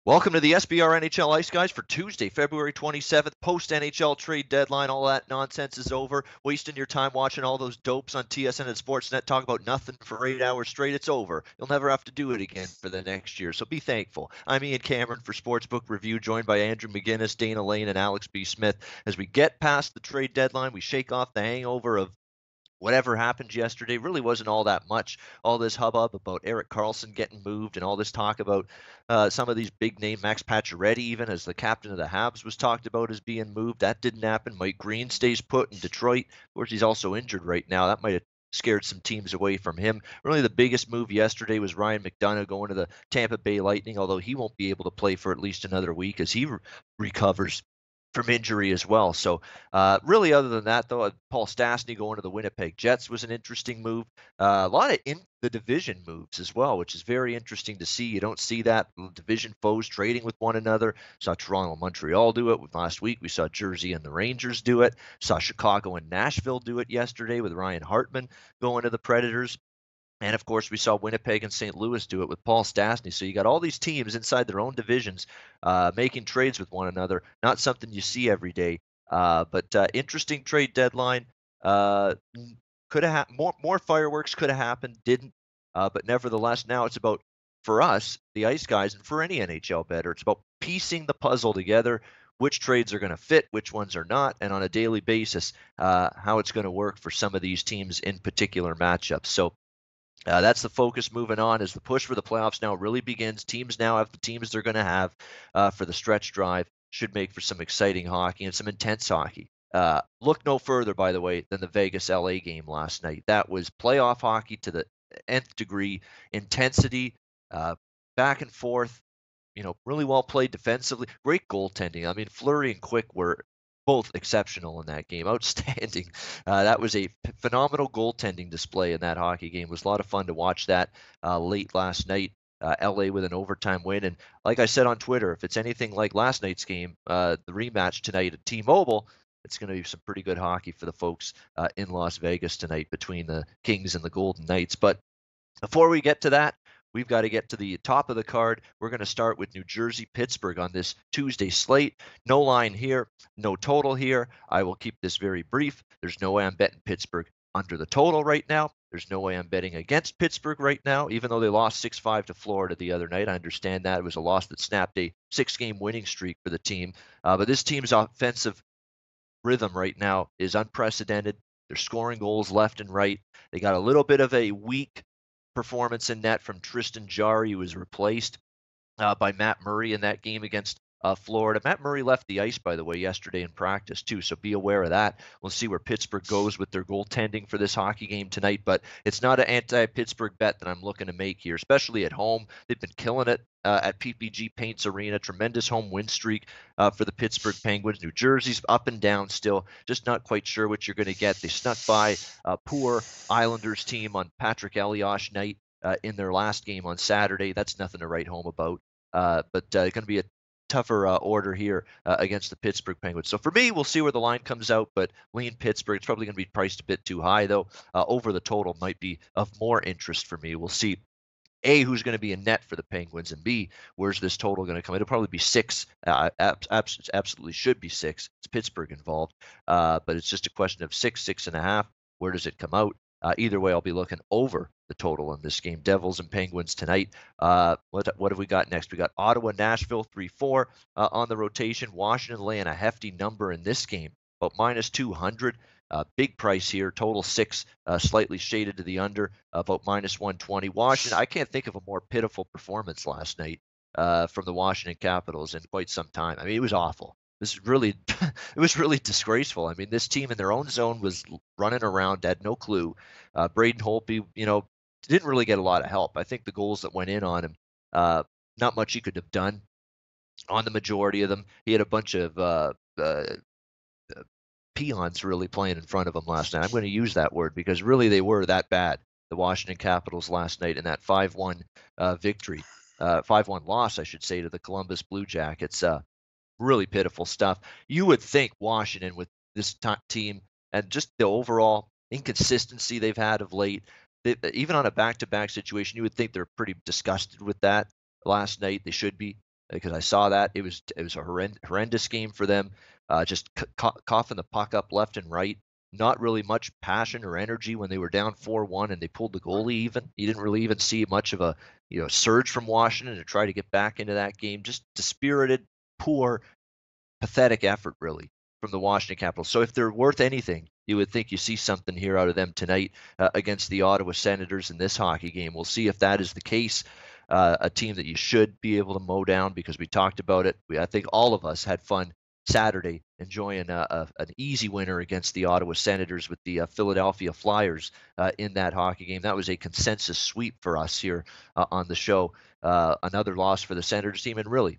Welcome to the SBR NHL Ice Guys for Tuesday, February 27th, post-NHL trade deadline. All that nonsense is over. Wasting your time watching all those dopes on TSN and Sportsnet talk about nothing for 8 hours straight. It's over. You'll never have to do it again for the next year, so be thankful. I'm Ian Cameron for Sportsbook Review, joined by Andrew McGinnis, Dana Lane, and Alex B. Smith. As we get past the trade deadline, we shake off the hangover of whatever happened yesterday. Really wasn't all that much. All this hubbub about Erik Karlsson getting moved and all this talk about some of these big name, Max Pacioretty even as the captain of the Habs was talked about as being moved. That didn't happen. Mike Green stays put in Detroit. Of course, he's also injured right now. That might have scared some teams away from him. Really the biggest move yesterday was Ryan McDonagh going to the Tampa Bay Lightning, although he won't be able to play for at least another week as he recovers from injury as well. So really other than that, though, Paul Stastny going to the Winnipeg Jets was an interesting move. A lot of in the division moves as well, which is very interesting to see. You don't see that. Division foes trading with one another. Saw Toronto and Montreal do it last week. We saw Jersey and the Rangers do it. Saw Chicago and Nashville do it yesterday with Ryan Hartman going to the Predators. And of course, we saw Winnipeg and St. Louis do it with Paul Stastny. So you got all these teams inside their own divisions making trades with one another. Not something you see every day, but interesting trade deadline. Could have more fireworks could have happened, didn't. But nevertheless, now it's about, for us, the Ice Guys, and for any NHL bettor, it's about piecing the puzzle together. Which trades are going to fit, which ones are not, and on a daily basis, how it's going to work for some of these teams in particular matchups. So that's the focus moving on as the push for the playoffs now really begins. Teams now have the teams they're going to have for the stretch drive. Should make for some exciting hockey and some intense hockey. Look no further, by the way, than the Vegas-LA game last night. That was playoff hockey to the nth degree. Intensity, back and forth, really well played defensively. Great goaltending. I mean, Fleury and Quick were both exceptional in that game. Outstanding. That was a phenomenal goaltending display in that hockey game. It was a lot of fun to watch that late last night. LA with an overtime win. And like I said on Twitter, if it's anything like last night's game, the rematch tonight at T-Mobile, it's going to be some pretty good hockey for the folks in Las Vegas tonight between the Kings and the Golden Knights. But before we get to that, we've got to get to the top of the card. We're going to start with New Jersey, Pittsburgh on this Tuesday slate. No line here, no total here. I will keep this very brief. There's no way I'm betting Pittsburgh under the total right now. There's no way I'm betting against Pittsburgh right now, even though they lost 6-5 to Florida the other night. I understand that. It was a loss that snapped a 6-game winning streak for the team. But this team's offensive rhythm right now is unprecedented. They're scoring goals left and right. They got a little bit of a weak performance in net from Tristan Jarry, who was replaced by Matt Murray in that game against Florida. Matt Murray left the ice, by the way, yesterday in practice, too, so be aware of that. We'll see where Pittsburgh goes with their goaltending for this hockey game tonight, but it's not an anti-Pittsburgh bet that I'm looking to make here, especially at home. They've been killing it at PPG Paints Arena. Tremendous home win streak for the Pittsburgh Penguins. New Jersey's up and down still, just not quite sure what you're going to get. They snuck by a poor Islanders team on Patrick Elias night in their last game on Saturday. That's nothing to write home about. But it's going to be a tougher order here against the Pittsburgh Penguins. So for me, we'll see where the line comes out, but lean Pittsburgh. It's probably going to be priced a bit too high, though. Over the total might be of more interest for me. We'll see. A, who's going to be in net for the Penguins, and B, where's this total going to come? It'll probably be 6. Absolutely should be 6. It's Pittsburgh involved, but it's just a question of 6, 6.5. Where does it come out? Either way, I'll be looking over the total in this game. Devils and Penguins tonight. What have we got next? We got Ottawa, Nashville, 3-4 on the rotation. Washington laying a hefty number in this game, about minus 200. Big price here, total 6, slightly shaded to the under, about minus 120. Washington, I can't think of a more pitiful performance last night from the Washington Capitals in quite some time. I mean, it was awful. This is really, it was really disgraceful. I mean, this team in their own zone was running around, had no clue. Braden Holtby, didn't really get a lot of help. I think the goals that went in on him, not much he could have done on the majority of them. He had a bunch of peons really playing in front of him last night. I'm going to use that word because really they were that bad, the Washington Capitals last night in that 5-1 victory, 5-1 loss, I should say, to the Columbus Blue Jackets. Really pitiful stuff. You would think Washington with this team and just the overall inconsistency they've had of late, even on a back-to-back situation, you would think they're pretty disgusted with that last night. They should be. because I saw that. It was a horrendous game for them, just coughing the puck up left and right. Not really much passion or energy when they were down 4-1 and they pulled the goalie even. You didn't really even see much of a surge from Washington to try to get back into that game. Just dispirited, poor, pathetic effort, really, from the Washington Capitals. So if they're worth anything, you would think you see something here out of them tonight against the Ottawa Senators in this hockey game. We'll see if that is the case. A team that you should be able to mow down because we talked about it. I think all of us had fun Saturday enjoying an easy winner against the Ottawa Senators with the Philadelphia Flyers in that hockey game. That was a consensus sweep for us here on the show. Another loss for the Senators team, and really,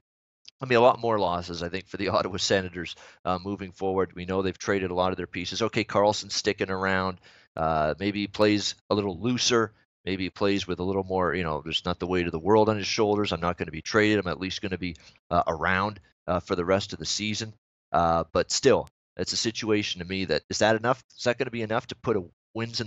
a lot more losses, I think, for the Ottawa Senators moving forward. We know they've traded a lot of their pieces. Okay, Carlson's sticking around. Maybe he plays a little looser. Maybe he plays with a little more, there's not the weight of the world on his shoulders. I'm not going to be traded. I'm at least going to be around for the rest of the season. But still, it's a situation to me that is that enough? Is that going to be enough to put wins on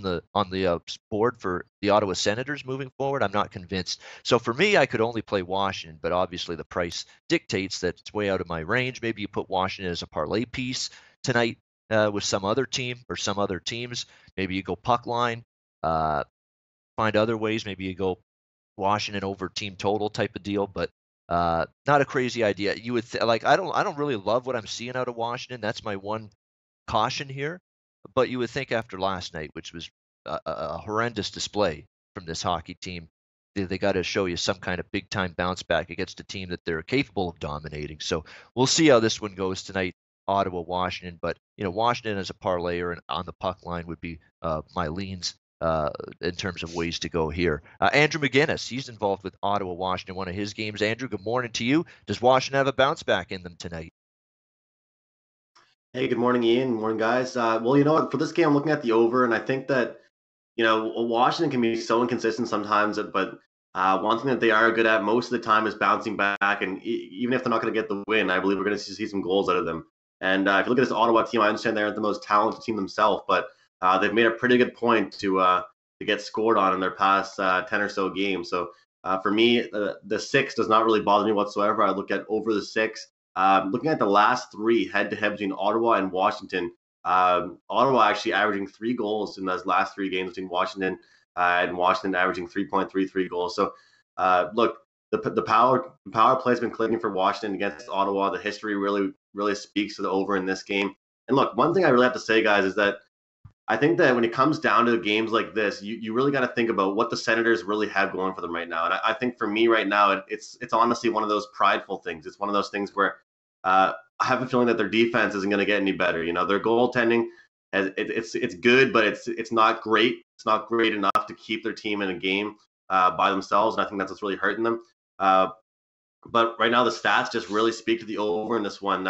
the board for the Ottawa Senators moving forward? I'm not convinced. So for me, I could only play Washington, but obviously the price dictates that it's way out of my range. Maybe you put Washington as a parlay piece tonight with some other team or some other teams. Maybe you go puck line. Find other ways. Maybe you go Washington over team total type of deal, but not a crazy idea. You would I don't really love what I'm seeing out of Washington. That's my one caution here. But you would think after last night, which was a horrendous display from this hockey team, they got to show you some kind of big time bounce back against a team that they're capable of dominating. So we'll see how this one goes tonight. Ottawa, Washington, but Washington as a parlayer and on the puck line would be my leans in terms of ways to go here. Andrew McGinnis, he's involved with Ottawa, Washington, one of his games. Andrew, good morning to you. Does Washington have a bounce back in them tonight? Hey, good morning, Ian. Good morning, guys. Well, you know what? For this game, I'm looking at the over, and I think that, Washington can be so inconsistent sometimes, but one thing that they are good at most of the time is bouncing back. And even if they're not going to get the win, I believe we're going to see some goals out of them. And if you look at this Ottawa team, I understand they're the most talented team themselves, but they've made a pretty good point to get scored on in their past 10 or so games. So for me, the 6 does not really bother me whatsoever. I look at over the 6. Looking at the last 3 head-to-head between Ottawa and Washington, Ottawa actually averaging 3 goals in those last 3 games between Washington and Washington averaging 3.33 goals. So, look, the power play has been clicking for Washington against Ottawa. The history really speaks to the over in this game. And look, one thing I really have to say, guys, is that I think that when it comes down to games like this, you really got to think about what the Senators really have going for them right now. And I think for me right now, it's honestly one of those prideful things. It's one of those things where I have a feling that their defense isn't going to get any better. Their goaltending, it's good, but it's not great. It's not great enough to keep their team in a game by themselves, and I think that's what's really hurting them. But right now, the stats just really speak to the over in this one.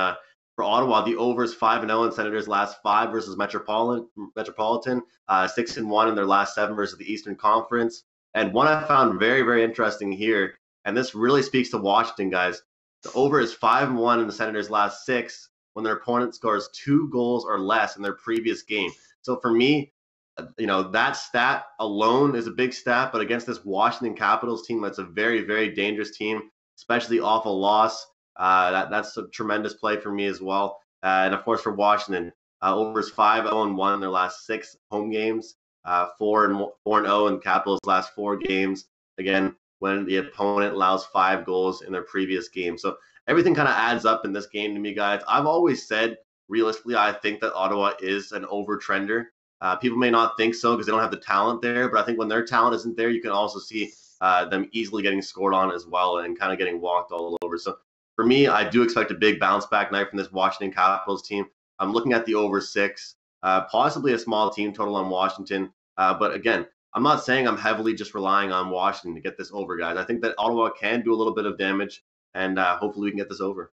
For Ottawa, the over is 5-0 in Senators' last 5 versus Metropolitan, 6-1 in their last 7 versus the Eastern Conference. And one I found very, very interesting here, and this really speaks to Washington, guys. The over is 5-1 in the Senators' last 6 when their opponent scores 2 goals or less in their previous game. So for me, that stat alone is a big stat, but against this Washington Capitals team, that's a very, very dangerous team, especially off a loss. That's a tremendous play for me as well. And of course, for Washington, over is 5-0-1 in their last 6 home games, 4-0 in Capitals' last 4 games. Again, when the opponent allows 5 goals in their previous game. So everything kind of adds up in this game to me, guys. I've always said, realistically, I think that Ottawa is an over-trender. People may not think so because they don't have the talent there, but I think when their talent isn't there, you can also see them easily getting scored on as well and kind of getting walked all over. So for me, I do expect a big bounce back night from this Washington Capitals team. I'm looking at the over 6, possibly a small team total on Washington. But again, I'm not saying I'm heavily just relying on Washington to get this over, guys. I think that Ottawa can do a little bit of damage, and hopefully we can get this over.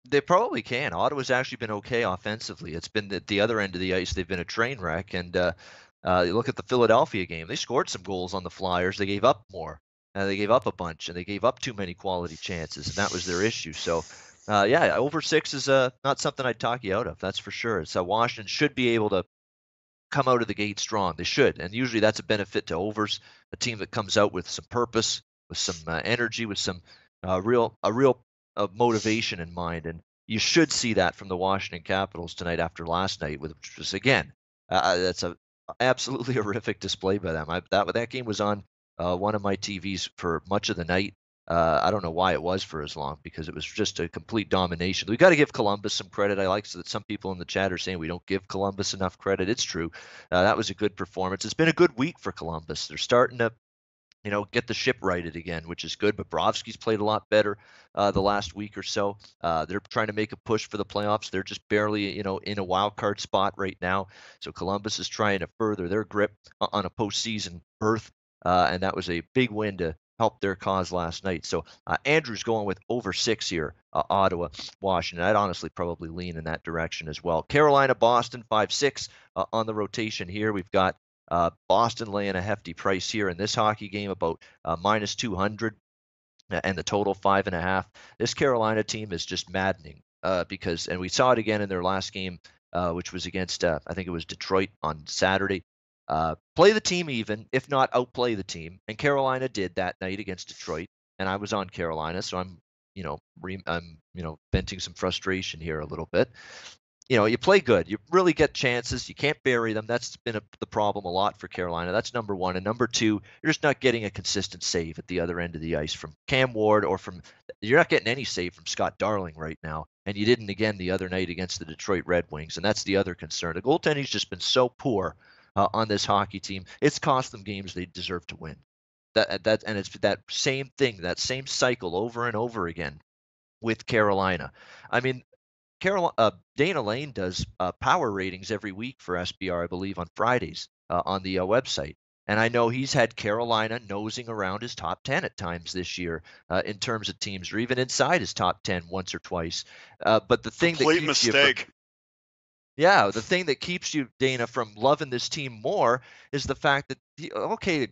They probably can. Ottawa's actually been okay offensively. It's been the other end of the ice. They've been a train wreck. And you look at the Philadelphia game. They scored some goals on the Flyers. They gave up more. They gave up a bunch, and they gave up too many quality chances, and that was their issue. So, yeah, over 6 is not something I'd talk you out of. That's for sure. So Washington should be able to come out of the gate strong. They should, and usually that's a benefit to overs. A team that comes out with some purpose, with some energy, with some a real motivation in mind, and you should see that from the Washington Capitals tonight after last night, which was again that's a absolutely horrific display by them. That game was on one of my TVs for much of the night. I don't know why it was for as long because it was just a complete domination. We got to give Columbus some credit. I like that some people in the chat are saying we don't give Columbus enough credit. It's true. That was a good performance. It's been a good week for Columbus. They're starting to get the ship righted again, which is good. Bobrovsky's played a lot better the last week or so. They're trying to make a push for the playoffs. They're just barely, in a wild card spot right now. So Columbus is trying to further their grip on a postseason berth, and that was a big win to help their cause last night. So Andrew's going with over 6 here, Ottawa, Washington. I'd honestly probably lean in that direction as well. Carolina, Boston, 5-6 on the rotation here. We've got Boston laying a hefty price here in this hockey game, about minus 200, and the total 5.5. This Carolina team is just maddening because, and we saw it again in their last game, which was against, I think it was Detroit on Saturday. Play the team even, if not outplay the team, and Carolina did that night against Detroit. And I was on Carolina, so I'm venting some frustration here a little bit. You play good. You really get chances. You can't bury them. That's been the problem a lot for Carolina. That's number one. And number two, you're just not getting a consistent save at the other end of the ice from Cam Ward you're not getting any save from Scott Darling right now. And you didn't again the other night against the Detroit Red Wings. And that's the other concern. The goaltending's just been so poor on this hockey team. It's cost them games they deserve to win. And it's that same thing, that same cycle over and over again with Carolina. I mean, Dana Lane does power ratings every week for SBR, I believe, on Fridays on the website. And I know he's had Carolina nosing around his top 10 at times this year in terms of teams, or even inside his top 10 once or twice. But the thing Complete that keeps mistake. the thing that keeps you, Dana, from loving this team more is the fact that,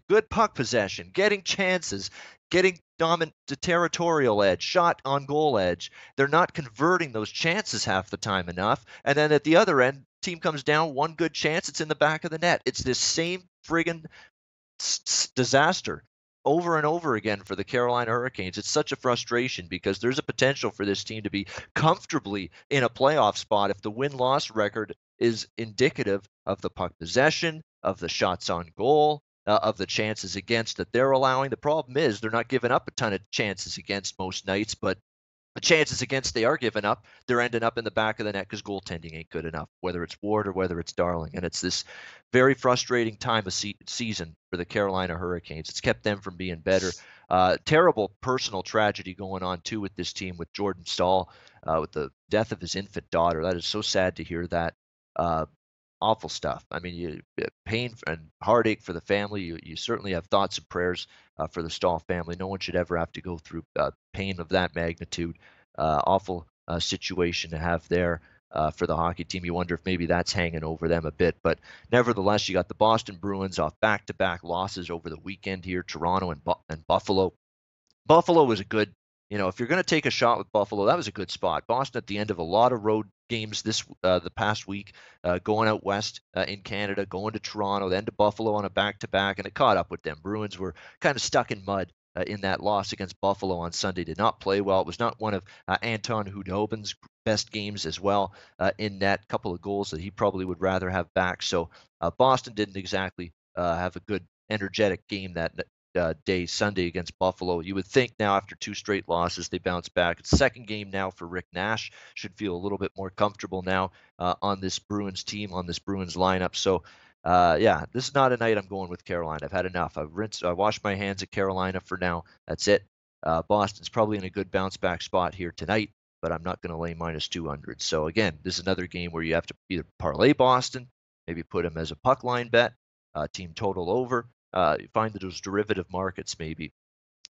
good puck possession, getting chances, getting dominant territorial edge, shot on goal edge. They're not converting those chances half the time enough. And then at the other end, team comes down, one good chance, it's in the back of the net. It's this same friggin' disaster over and over again for the Carolina Hurricanes. It's such a frustration because there's a potential for this team to be comfortably in a playoff spot if the win-loss record is indicative of the puck possession, of the shots on goal, of the chances against that they're allowing. The problem is they're not giving up a ton of chances against most nights, but the chances against they are giving up, they're ending up in the back of the net because goaltending ain't good enough, whether it's Ward or whether it's Darling. And it's this very frustrating time of season for the Carolina Hurricanes. It's kept them from being better. Terrible personal tragedy going on, too, with this team, with Jordan Staal, with the death of his infant daughter. That is so sad to hear that. Awful stuff. I mean, pain and heartache for the family. You certainly have thoughts and prayers for the Stahl family. No one should ever have to go through pain of that magnitude. Awful situation to have there for the hockey team. You wonder if maybe that's hanging over them a bit. But nevertheless, you got the Boston Bruins off back-to-back losses over the weekend here, Toronto and Buffalo. Buffalo was a good, if you're going to take a shot with Buffalo, that was a good spot. Boston at the end of a lot of road games the past week, going out west in Canada, going to Toronto, then to Buffalo on a back-to-back, and it caught up with them. Bruins were kind of stuck in mud in that loss against Buffalo on Sunday. Did not play well. It was not one of Anton Khudobin's best games as well in that couple of goals that he probably would rather have back. So Boston didn't exactly have a good, energetic game that day Sunday against Buffalo. You would think now after two straight losses they bounce back. It's second game now for Rick Nash. Should feel a little bit more comfortable now on this Bruins team, on this Bruins lineup. So this is not a night I'm going with Carolina. I've had enough. I washed my hands at Carolina for now. That's it. Boston's probably in a good bounce back spot here tonight, but I'm not going to lay minus 200. So again, this is another game where you have to either parlay Boston, maybe put them as a puck line bet, team total over. Find those derivative markets maybe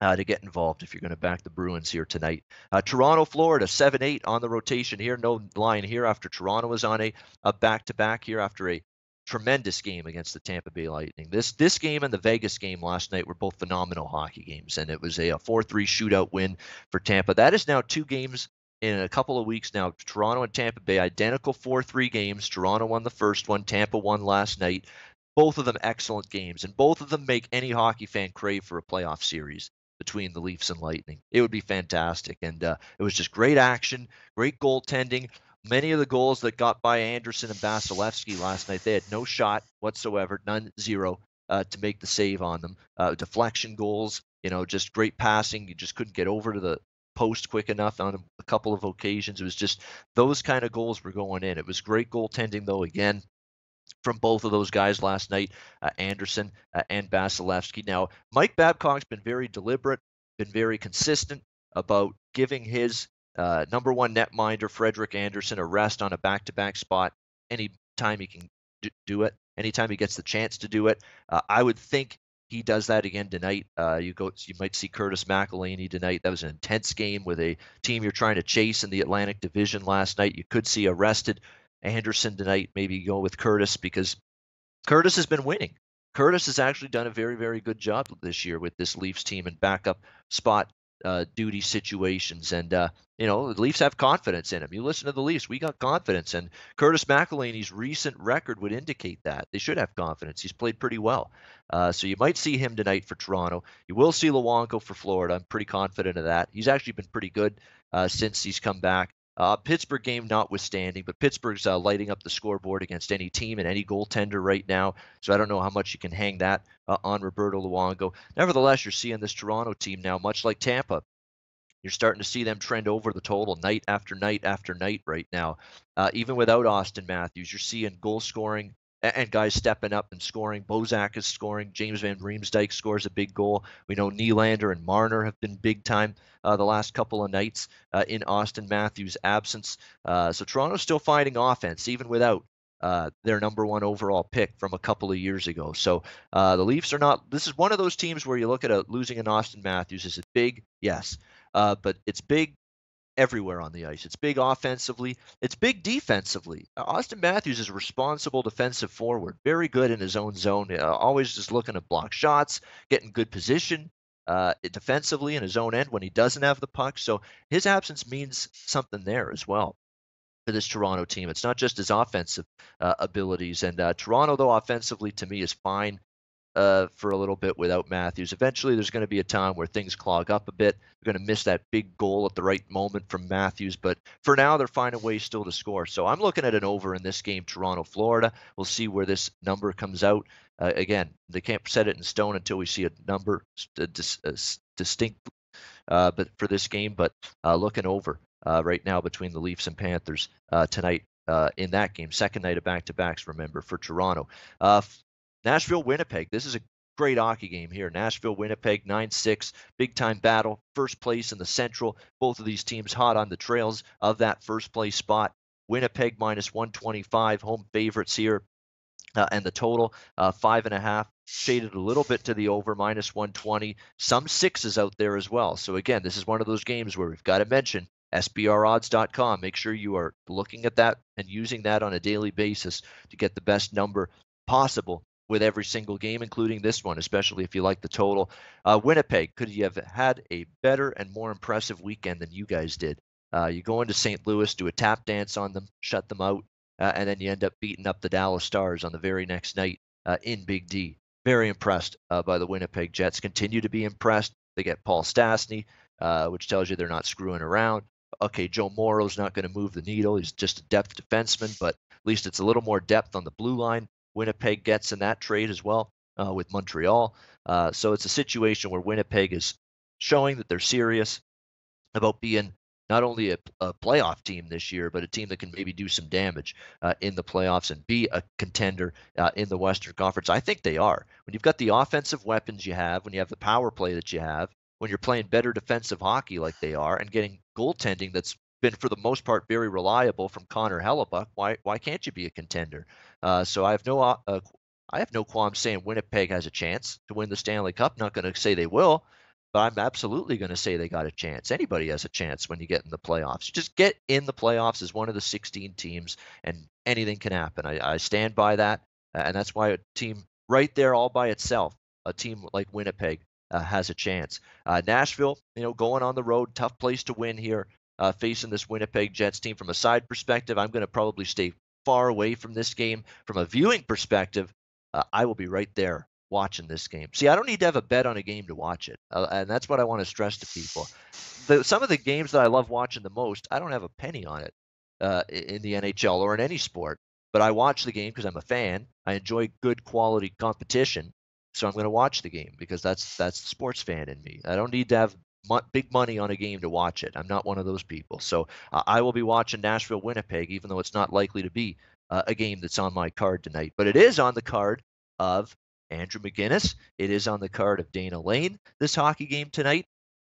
to get involved if you're going to back the Bruins here tonight. Toronto, Florida, 7-8 on the rotation here. No line here after Toronto was on a back-to-back here after a tremendous game against the Tampa Bay Lightning. This game and the Vegas game last night were both phenomenal hockey games, and it was a 4-3 shootout win for Tampa. That is now two games in a couple of weeks now. Toronto and Tampa Bay, identical 4-3 games. Toronto won the first one. Tampa won last night. Both of them excellent games, and both of them make any hockey fan crave for a playoff series. between the Leafs and Lightning. It would be fantastic. And it was just great action, great goaltending. Many of the goals that got by Anderson and Vasilevsky last night, they had no shot whatsoever, none, zero, to make the save on them. Deflection goals, just great passing. You just couldn't get over to the post quick enough on a couple of occasions. It was just those kind of goals were going in. It was great goaltending, though, again, from both of those guys last night, Anderson and Vasilevsky. Now, Mike Babcock's been very deliberate, been very consistent about giving his number one netminder, Frederik Andersen, a rest on a back-to-back spot anytime he can do it, anytime he gets the chance to do it. I would think he does that again tonight. You might see Curtis McElhinney tonight. That was an intense game with a team you're trying to chase in the Atlantic Division last night. You could see a rested Anderson tonight, maybe go with Curtis, because Curtis has been winning. Curtis has actually done a very, very good job this year with this Leafs team and backup spot duty situations. And, the Leafs have confidence in him. You listen to the Leafs, we got confidence. And Curtis McElhinney's recent record would indicate that. They should have confidence. He's played pretty well. So you might see him tonight for Toronto. You will see Luongo for Florida. I'm pretty confident of that. He's actually been pretty good since he's come back. Pittsburgh game notwithstanding, but Pittsburgh's lighting up the scoreboard against any team and any goaltender right now. So I don't know how much you can hang that on Roberto Luongo. Nevertheless, you're seeing this Toronto team now, much like Tampa. You're starting to see them trend over the total night after night after night right now. Even without Austin Matthews, you're seeing goal scoring and guys stepping up and scoring. Bozak is scoring. James Van Riemsdyk scores a big goal. We know Nylander and Marner have been big time the last couple of nights in Austin Matthews' absence. So Toronto's still finding offense, even without their number one overall pick from a couple of years ago. So the Leafs are not – this is one of those teams where you look at losing an Austin Matthews. Is it big? Yes. But it's big everywhere on the ice. It's big offensively. It's big defensively. Austin Matthews is a responsible defensive forward, very good in his own zone, always just looking to block shots, getting good position defensively in his own end when he doesn't have the puck. So his absence means something there as well for this Toronto team. It's not just his offensive abilities. And Toronto, though, offensively to me is fine for a little bit without Matthews. Eventually, there's going to be a time where things clog up a bit. They're going to miss that big goal at the right moment from Matthews. But for now, they're finding ways still to score. So I'm looking at an over in this game, Toronto, Florida. We'll see where this number comes out. Again, they can't set it in stone until we see a number distinct but for this game. But looking over right now between the Leafs and Panthers tonight in that game. Second night of back-to-backs, remember, for Toronto. Nashville, Winnipeg. This is a great hockey game here. Nashville, Winnipeg, 9-6, big-time battle. First place in the Central. Both of these teams hot on the trails of that first-place spot. Winnipeg minus 125, home favorites here. And the total, 5.5, shaded a little bit to the over, minus 120. Some sixes out there as well. So, again, this is one of those games where we've got to mention SBRodds.com. Make sure you are looking at that and using that on a daily basis to get the best number possible with every single game, including this one, especially if you like the total. Winnipeg, could you have had a better and more impressive weekend than you guys did? You go into St. Louis, do a tap dance on them, shut them out, and then you end up beating up the Dallas Stars on the very next night in Big D. Very impressed by the Winnipeg Jets. Continue to be impressed. They get Paul Stastny, which tells you they're not screwing around. Okay, Joe Morrow's not going to move the needle. He's just a depth defenseman, but at least it's a little more depth on the blue line. Winnipeg gets in that trade as well with Montreal. So it's a situation where Winnipeg is showing that they're serious about being not only a playoff team this year, but a team that can maybe do some damage in the playoffs and be a contender in the Western Conference. I think they are. When you've got the offensive weapons you have, when you have the power play that you have, when you're playing better defensive hockey like they are and getting goaltending that's been for the most part very reliable from Connor Hellebuck, why can't you be a contender? So I have no qualms saying Winnipeg has a chance to win the Stanley Cup. Not going to say they will, but I'm absolutely going to say they got a chance. Anybody has a chance when you get in the playoffs. You just get in the playoffs as one of the 16 teams, and anything can happen. I stand by that, and that's why a team right there all by itself, a team like Winnipeg, has a chance. Nashville, going on the road, tough place to win here. Facing this Winnipeg Jets team. From a side perspective, I'm going to probably stay far away from this game. From a viewing perspective, I will be right there watching this game. See, I don't need to have a bet on a game to watch it, and that's what I want to stress to people. Some of the games that I love watching the most, I don't have a penny on it in the NHL or in any sport, but I watch the game because I'm a fan. I enjoy good quality competition, so I'm going to watch the game because that's the sports fan in me. I don't need to have big money on a game to watch it. I'm not one of those people. So I will be watching Nashville Winnipeg, even though it's not likely to be a game that's on my card tonight. But it is on the card of Andrew McGinnis. It is on the card of Dana Lane, this hockey game tonight.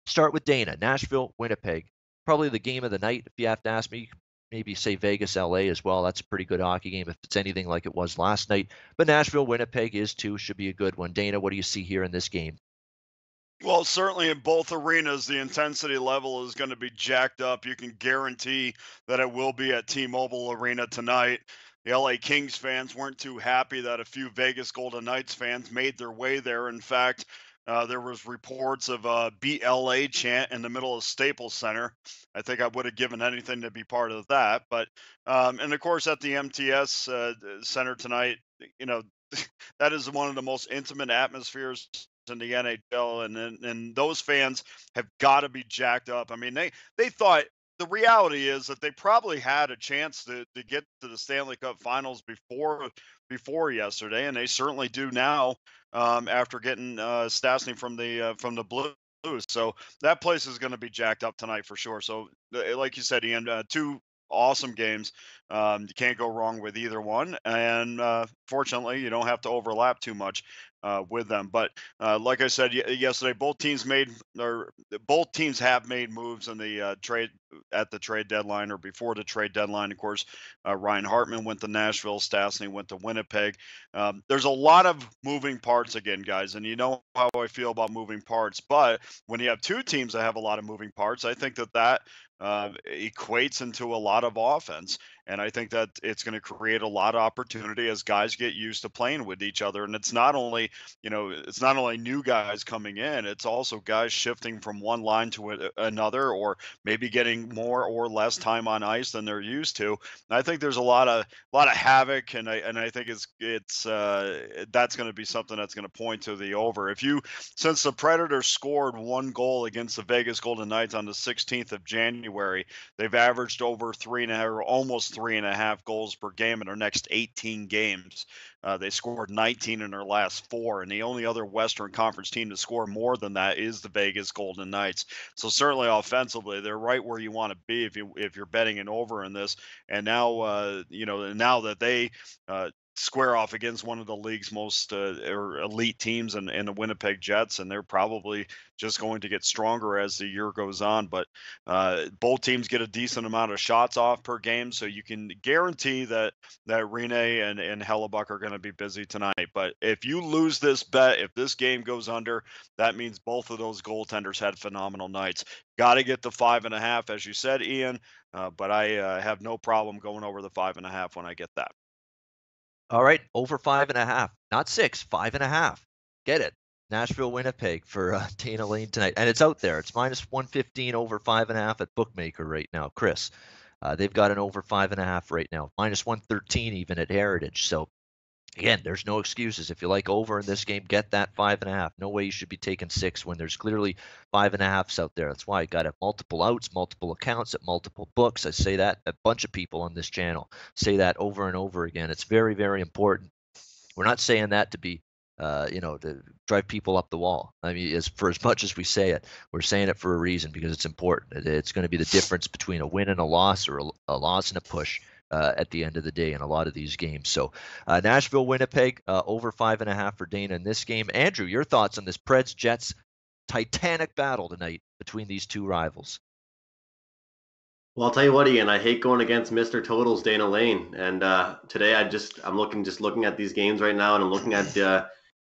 Start with Dana. Nashville, Winnipeg. Probably the game of the night, if you have to ask me. Maybe say Vegas, LA as well. That's a pretty good hockey game if it's anything like it was last night. But Nashville, Winnipeg is too. Should be a good one. Dana, what do you see here in this game? Well, certainly in both arenas, the intensity level is going to be jacked up. You can guarantee that it will be at T-Mobile Arena tonight. The LA Kings fans weren't too happy that a few Vegas Golden Knights fans made their way there. In fact, there was reports of a BLA chant in the middle of Staples Center. I think I would have given anything to be part of that. But and of course at the MTS Center tonight, you know, that is one of the most intimate atmospheres in the NHL, and those fans have got to be jacked up. I mean, they thought, the reality is that they probably had a chance to get to the Stanley Cup Finals before yesterday, and they certainly do now after getting Stastny from the Blues. So that place is going to be jacked up tonight for sure. So like you said, Ian, two awesome games. You can't go wrong with either one, and fortunately, you don't have to overlap too much with them. But like I said yesterday, both teams have made moves in the trade at the trade deadline or before the trade deadline. Of course, Ryan Hartman went to Nashville, Stastny went to Winnipeg. There's a lot of moving parts again, guys, and you know how I feel about moving parts. But when you have two teams that have a lot of moving parts, I think that equates into a lot of offense. And I think that it's going to create a lot of opportunity as guys get used to playing with each other. And it's not only new guys coming in, it's also guys shifting from one line to another, or maybe getting more or less time on ice than they're used to. And I think there's a lot of havoc, and I think it's that's going to be something that's going to point to the over. Since the Predators scored one goal against the Vegas Golden Knights on the 16th of January, they've averaged over almost 3.5 goals per game in their next 18 games. They scored 19 in their last 4, and the only other Western Conference team to score more than that is the Vegas Golden Knights. So certainly offensively, they're right where you want to be if you're betting an over in this. And now, now that they square off against one of the league's most or elite teams and the Winnipeg Jets, and they're probably just going to get stronger as the year goes on. But both teams get a decent amount of shots off per game, so you can guarantee that Rene and Hellebuck are going to be busy tonight. But if you lose this bet, if this game goes under, that means both of those goaltenders had phenomenal nights. Got to get the 5.5, as you said, Ian, but I have no problem going over the 5.5 when I get that. All right, over 5.5, not 6, 5.5. Get it. Nashville, Winnipeg for Dana Lane tonight. And it's out there. It's -115 over 5.5 at Bookmaker right now. Chris, they've got an over 5.5 right now. -113 even at Heritage. So, again, there's no excuses. If you like over in this game, get that 5.5. No way you should be taking 6 when there's clearly 5.5s out there. That's why you got to have multiple outs, multiple accounts at multiple books. I say that, a bunch of people on this channel say that over and over again. It's very, very important. We're not saying that to be, to drive people up the wall. I mean, for as much as we say it, we're saying it for a reason, because it's important. It's going to be the difference between a win and a loss, or a loss and a push. At the end of the day in a lot of these games. So Nashville, Winnipeg, over 5.5 for Dana in this game. Andrew, your thoughts on this Preds-Jets titanic battle tonight between these two rivals? Well, I'll tell you what, Ian, I hate going against Mr. Totals, Dana Lane. And today I'm looking at these games right now, and I'm looking at the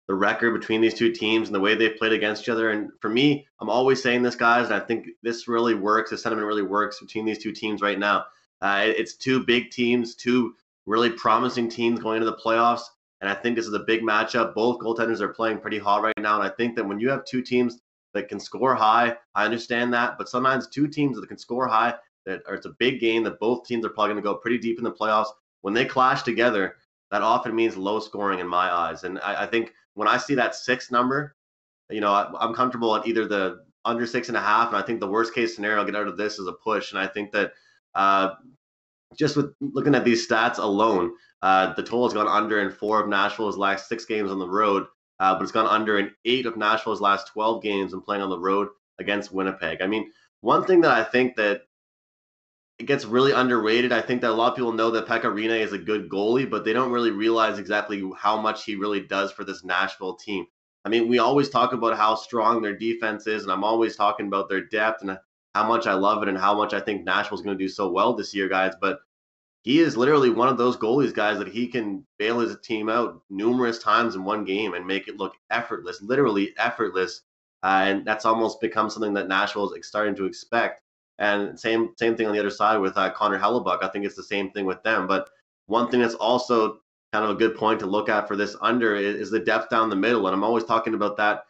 record between these two teams and the way they've played against each other. And for me, I'm always saying this, guys, and I think this really works. The sentiment really works between these two teams right now. It's two big teams, two really promising teams going into the playoffs, and I think this is a big matchup. Both goaltenders are playing pretty hot right now, and I think that when you have two teams that can score high, I understand that, but sometimes two teams that can score high, it's a big game that both teams are probably going to go pretty deep in the playoffs. When they clash together, that often means low scoring in my eyes, and I think when I see that 6 number, I'm comfortable at either the under 6.5, and I think the worst case scenario I'll get out of this is a push. And I think that just with looking at these stats alone, the total has gone under in 4 of Nashville's last 6 games on the road, but it's gone under in 8 of Nashville's last 12 games when playing on the road against Winnipeg. I mean, one thing that I think that it gets really underrated. I think that a lot of people know that Pekka Rinne is a good goalie, but they don't really realize exactly how much he really does for this Nashville team. I mean, we always talk about how strong their defense is, and I'm always talking about their depth and how much I love it and how much I think Nashville's going to do so well this year, guys. But he is literally one of those goalies, guys, that he can bail his team out numerous times in one game and make it look effortless, literally effortless. And that's almost become something that Nashville is starting to expect. And same thing on the other side with Connor Hellebuck. I think it's the same thing with them. But one thing that's also kind of a good point to look at for this under is the depth down the middle. And I'm always talking about that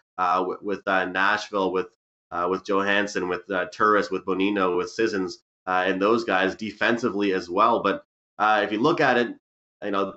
with Nashville, with Johansson, with Turris, with Bonino, with Sissons, and those guys defensively as well. But if you look at it,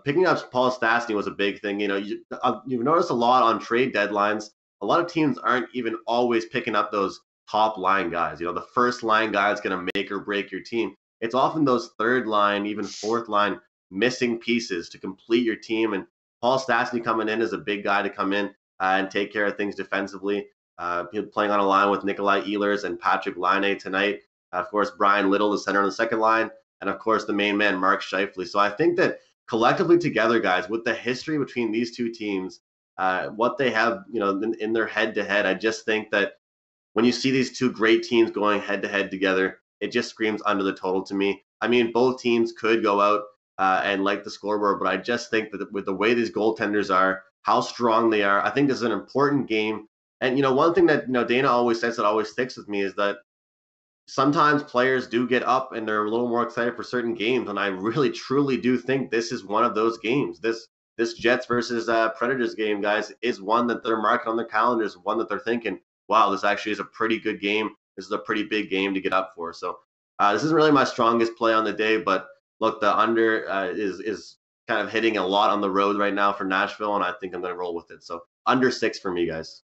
picking up Paul Stastny was a big thing. You've noticed a lot on trade deadlines. A lot of teams aren't even always picking up those top line guys. The first line guy is going to make or break your team. It's often those third line, even fourth line missing pieces to complete your team. And Paul Stastny coming in is a big guy to come in and take care of things defensively. Playing on a line with Nikolai Ehlers and Patrick Laine tonight. Of course, Brian Little, the center on the second line. And of course, the main man, Mark Scheifele. So I think that collectively together, guys, with the history between these two teams, what they have, in their head-to-head, I just think that when you see these two great teams going head-to-head together, it just screams under the total to me. I mean, both teams could go out and light the scoreboard, but I just think that with the way these goaltenders are, how strong they are, I think this is an important game. And, one thing that, Dana always says that always sticks with me is that sometimes players do get up and they're a little more excited for certain games. And I really, truly do think this is one of those games. This Jets versus Predators game, guys, is one that they're marking on their calendars, one that they're thinking, wow, this actually is a pretty good game. This is a pretty big game to get up for. So this isn't really my strongest play on the day, but look, the under is kind of hitting a lot on the road right now for Nashville, and I think I'm going to roll with it. So under 6 for me, guys.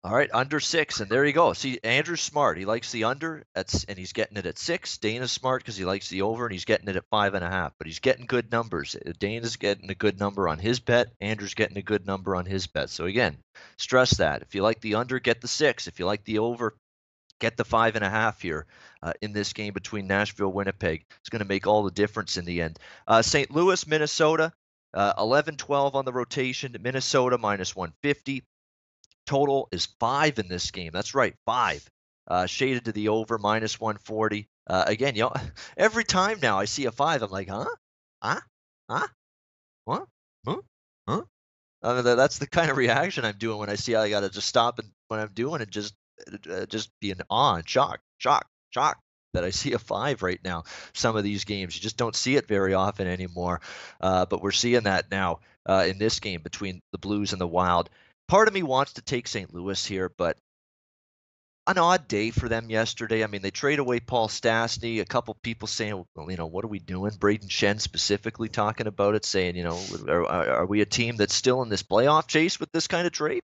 All right, under 6, and there you go. See, Andrew's smart. He likes the under, and he's getting it at 6. Dana's smart because he likes the over, and he's getting it at 5.5. But he's getting good numbers. Dana's getting a good number on his bet. Andrew's getting a good number on his bet. So again, stress that. If you like the under, get the 6. If you like the over, get the 5.5 here in this game between Nashville and Winnipeg. It's going to make all the difference in the end. St. Louis, Minnesota, 11-12 on the rotation. Minnesota minus 150. Total is 5 in this game. That's right, 5. Shaded to the over, minus 140. Again, every time now I see a 5, I'm like, what? Huh? That's the kind of reaction I'm doing when I see I got to just stop and what I'm doing and just be in awe and shock that I see a 5 right now. Some of these games, you just don't see it very often anymore. But we're seeing that now in this game between the Blues and the Wild. Part of me wants to take St. Louis here, but an odd day for them yesterday. I mean, they trade away Paul Stastny. A couple people saying, well, what are we doing? Braden Shen specifically talking about it, saying, are we a team that's still in this playoff chase with this kind of trade?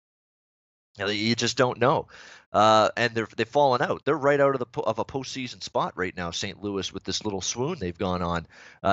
You just don't know. And they've fallen out. They're right out of a postseason spot right now, St. Louis, with this little swoon they've gone on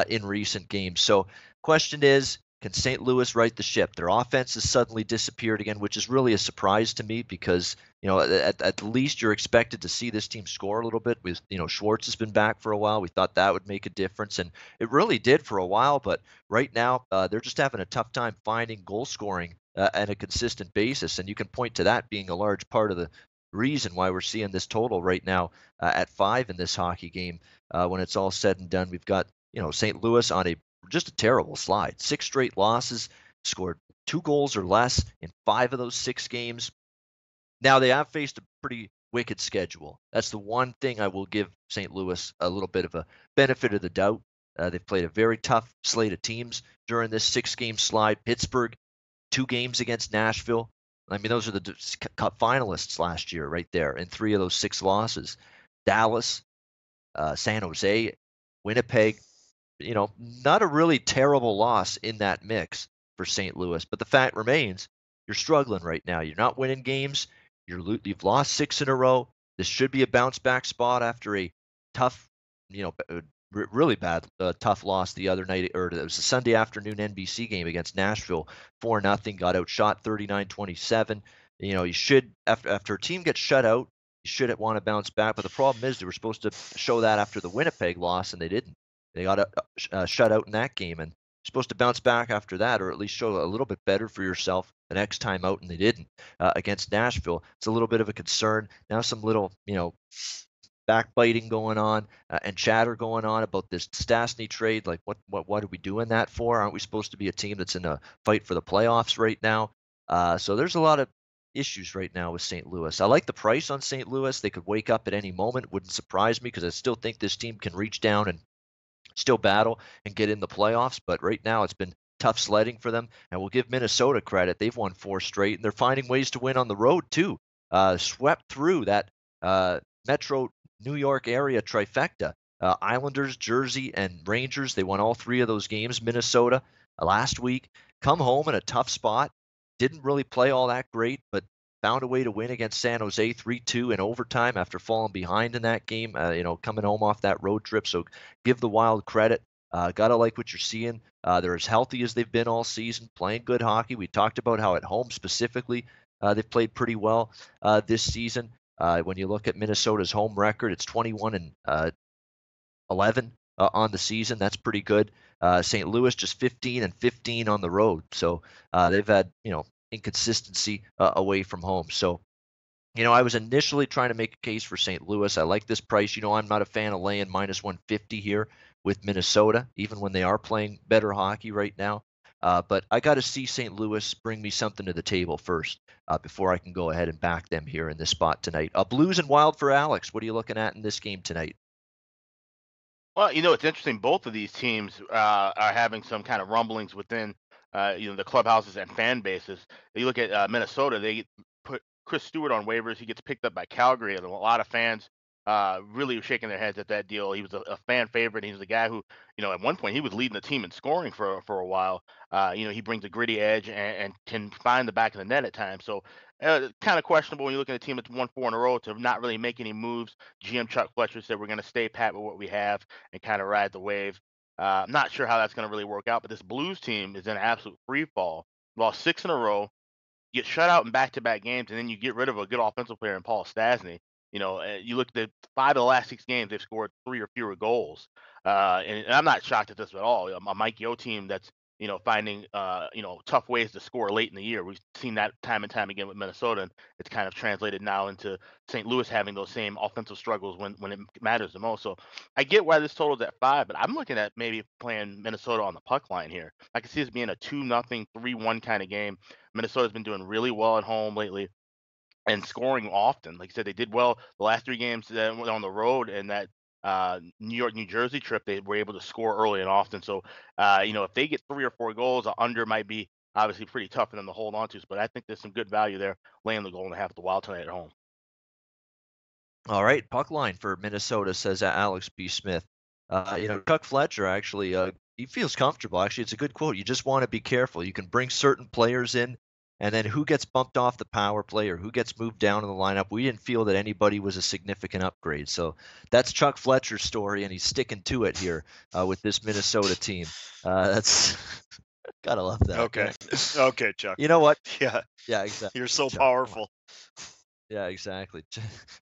in recent games. So question is, can St. Louis right the ship? Their offense has suddenly disappeared again, which is really a surprise to me because, at least you're expected to see this team score a little bit. With Schwartz has been back for a while. We thought that would make a difference, and it really did for a while. But right now, they're just having a tough time finding goal scoring at a consistent basis, and you can point to that being a large part of the reason why we're seeing this total right now at 5 in this hockey game. When it's all said and done, we've got St. Louis on just a terrible slide. 6 straight losses, scored 2 goals or less in 5 of those 6 games. Now they have faced a pretty wicked schedule. That's the one thing I will give St. Louis a little bit of a benefit of the doubt. They've played a very tough slate of teams during this 6-game slide. Pittsburgh, 2 games against Nashville. I mean, those are the Cup finalists last year right there, and 3 of those 6 losses. Dallas, San Jose, Winnipeg, not a really terrible loss in that mix for St. Louis. But the fact remains, you're struggling right now. You're not winning games. You've lost 6 in a row. This should be a bounce back spot after a tough, really bad, tough loss the other night, or it was a Sunday afternoon NBC game against Nashville, 4-0, got outshot 39-27. You should, after a team gets shut out, you should want to bounce back. But the problem is they were supposed to show that after the Winnipeg loss, and they didn't. They got shut out in that game, and you're supposed to bounce back after that, or at least show a little bit better for yourself the next time out, and they didn't against Nashville. It's a little bit of a concern. Now some little, backbiting going on and chatter going on about this Stastny trade. Like, what are we doing that for? Aren't we supposed to be a team that's in a fight for the playoffs right now? So there's a lot of issues right now with St. Louis. I like the price on St. Louis. They could wake up at any moment. Wouldn't surprise me, because I still think this team can reach down and still battle and get in the playoffs. But right now it's been tough sledding for them. And we'll give Minnesota credit. They've won 4 straight, and they're finding ways to win on the road too. Swept through that Metro New York area trifecta. Islanders, Jersey, and Rangers. They won all 3 of those games. Minnesota last week. Come home in a tough spot. Didn't really play all that great, but found a way to win against San Jose 3-2 in overtime after falling behind in that game, coming home off that road trip. So give the Wild credit. Gotta like what you're seeing. They're as healthy as they've been all season, playing good hockey. We talked about how at home specifically they've played pretty well this season. When you look at Minnesota's home record, it's 21-11 on the season. That's pretty good. St. Louis just 15-15 on the road. So they've had, inconsistency away from home. So, I was initially trying to make a case for St. Louis. I like this price. I'm not a fan of laying -150 here with Minnesota, even when they are playing better hockey right now. But I got to see St. Louis bring me something to the table first before I can go ahead and back them here in this spot tonight. Blues and Wild for Alex. What are you looking at in this game tonight? Well, it's interesting. Both of these teams are having some kind of rumblings within, the clubhouses and fan bases. You look at Minnesota; they put Chris Stewart on waivers. He gets picked up by Calgary, and a lot of fans really shaking their heads at that deal. He was a fan favorite. He was the guy who, at one point he was leading the team in scoring for a while. He brings a gritty edge and can find the back of the net at times. So kind of questionable when you look at a team that's won 4 in a row to not really make any moves. GM Chuck Fletcher said we're going to stay pat with what we have and kind of ride the wave. I'm not sure how that's going to really work out, but this Blues team is in absolute free fall. Lost 6 in a row, get shut out in back-to-back games, and then you get rid of a good offensive player in Paul Stastny. You look at 5 of the last 6 games, they've scored 3 or fewer goals. And I'm not shocked at this at all. A Mike Yeo team that's, finding, tough ways to score late in the year. We've seen that time and time again with Minnesota, and it's kind of translated now into St. Louis having those same offensive struggles when it matters the most. So I get why this total's at 5, but I'm looking at maybe playing Minnesota on the puck line here. I can see this being a 2-0, 3-1 kind of game. Minnesota's been doing really well at home lately and scoring often. Like I said, they did well the last 3 games on the road, and that New York, New Jersey trip, they were able to score early and often. So, if they get 3 or 4 goals, the under might be obviously pretty tough for them to hold on to. But I think there's some good value there, laying the goal and a half at the Wild tonight at home. All right, puck line for Minnesota, says Alex B. Smith. Chuck Fletcher actually, he feels comfortable. Actually, it's a good quote. You just want to be careful. You can bring certain players in, and then who gets bumped off the power play or who gets moved down in the lineup. We didn't feel that anybody was a significant upgrade. So that's Chuck Fletcher's story, and he's sticking to it here with this Minnesota team. That's gotta love that. Okay. Okay, Chuck. You know what? Yeah. Yeah, exactly. You're so Chuck, powerful. Yeah, exactly.